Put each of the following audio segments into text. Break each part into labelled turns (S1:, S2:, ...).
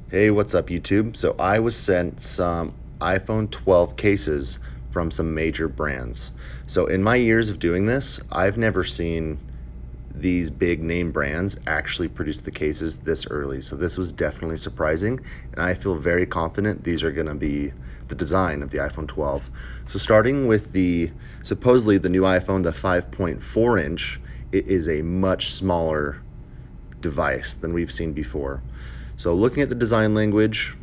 S1: Hey, what's up, YouTube? So I was sent some iPhone 12 cases from some major brands. So in my years of doing this, I've never seen these big name brands actually produce the cases this early. So this was definitely surprising, and I feel very confident these are going to be the design of the iPhone 12. So starting with the supposedly the new iPhone, the 5.4 inch, it is a much smaller device than we've seen before. So looking at the design language,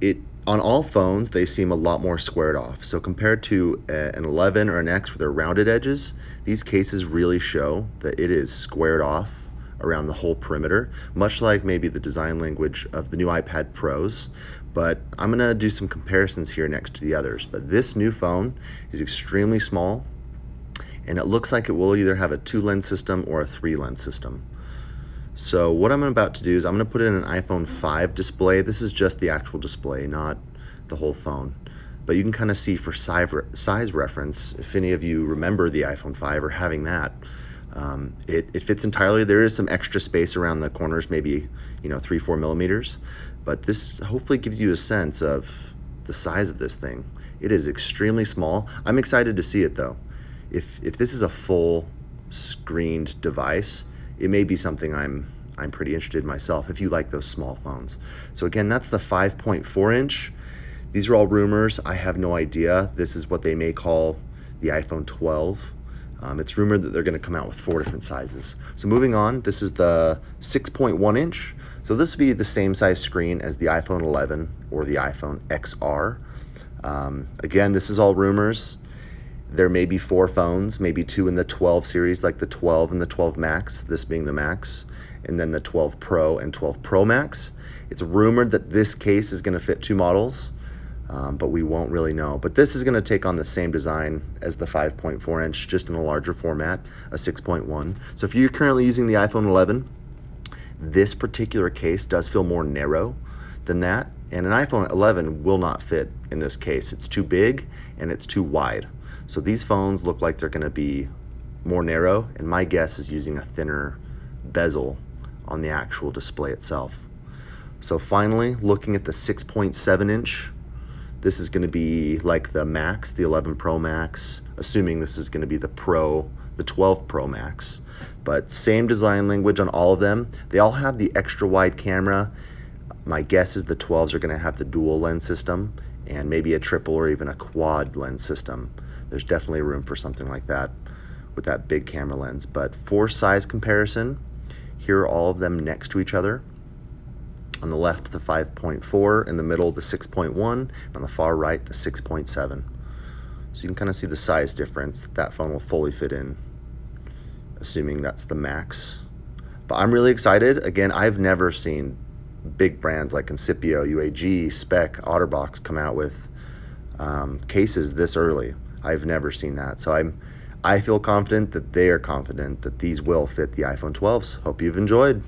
S1: it on all phones they seem a lot more squared off. So compared to an 11 or an X with their rounded edges, these cases really show that it is squared off around the whole perimeter, much like maybe the design language of the new iPad Pros. But I'm gonna do some comparisons here next to the others. But this new phone is extremely small, and it looks like it will either have a 2-lens system or a 3-lens system. So what I'm about to do is I'm going to put in an iPhone 5 display. This is just the actual display, not the whole phone. But you can kind of see for size reference, if any of you remember the iPhone 5 or having that, it fits entirely. There is some extra space around the corners, maybe 3-4 millimeters. But this hopefully gives you a sense of the size of this thing. It is extremely small. I'm excited to see it though. If this is a full screened device, it may be something I'm pretty interested in myself if you like those small phones. So again, that's the 5.4 inch. These are all rumors. I have no idea. This is what they may call the iPhone 12. It's rumored that they're going to come out with 4 different sizes. So moving on, this is the 6.1 inch. So this would be the same size screen as the iPhone 11 or the iPhone XR. Again, this is all rumors. There may be 4 phones, maybe 2 in the 12 series, like the 12 and the 12 Max, this being the Max, and then the 12 Pro and 12 Pro Max. It's rumored that this case is going to fit 2 models, but we won't really know. But this is going to take on the same design as the 5.4 inch, just in a larger format, a 6.1. So if you're currently using the iPhone 11, this particular case does feel more narrow than that, and an iPhone 11 will not fit in this case. It's too big and it's too wide. So these phones look like they're going to be more narrow, and my guess is using a thinner bezel on the actual display itself. So finally, looking at the 6.7 inch, this is going to be like the Max, the 11 Pro Max, assuming this is going to be the Pro, the 12 Pro Max. But same design language on all of them. They all have the extra wide camera. My guess is the 12s are going to have the dual lens system and maybe a triple or even a quad lens system. There's definitely room for something like that with that big camera lens. But for size comparison, here are all of them next to each other. On the left, the 5.4, in the middle, the 6.1, and on the far right, the 6.7. So you can kind of see the size difference that phone will fully fit in, assuming that's the Max. But I'm really excited. Again, I've never seen big brands like Incipio, UAG, Speck, Otterbox come out with cases this early. I've never seen that. So I feel confident that they are confident that these will fit the iPhone 12s. Hope you've enjoyed.